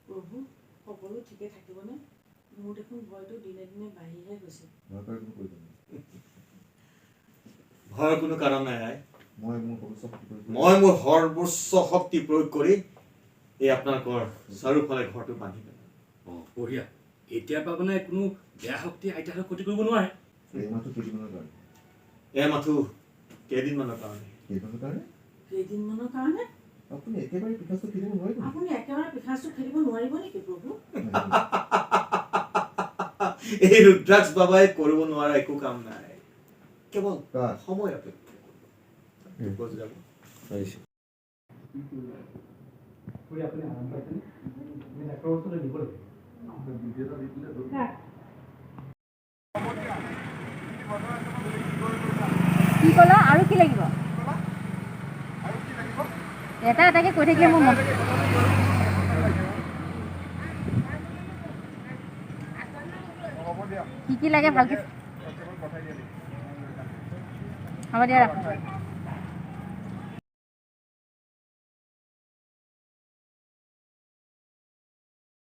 প্ৰভু সকলো ঠিকে থাকিবনে? মোৰ দেখোন ভয়টো দিনে দিনে বাঢ়িহে গৈছে। ভয়ৰ কোনো কাৰণ নাই। মই মোৰ সৰ্বোচ্চ শক্তি প্ৰয়োগ কৰি এই আপোনালোকৰ চাৰিওফালে ঘৰটো বান্ধি পেলাম। বঢ়িয়া। এতিয়াৰ পৰা মানে কোনো বেয়া শক্তি আইতাহঁতক ক্ষতি কৰিব নোৱাৰে। এই মাথো কেইদিনমানৰ কাৰণে। কেইদিনমানৰ কাৰণে? আপুনি একেবাৰে পিঠাচটো খেলিব নোৱাৰিব। আপুনি একেবাৰে পিঠাচটো খেলিব নোৱাৰিব নেকি প্ৰভু? এই ৰুদ্ৰাক্ষ বাবাই কৰিব নোৱাৰা একো কাম নাই, কেৱল সময় অপেক্ষা। কি ক'লা আৰু কি লাগিব? এটা এটাকে কৈ থাকিলে মোৰ মন কি লাগে ভালকে হ'ব দিয়া ৰাখোঁ।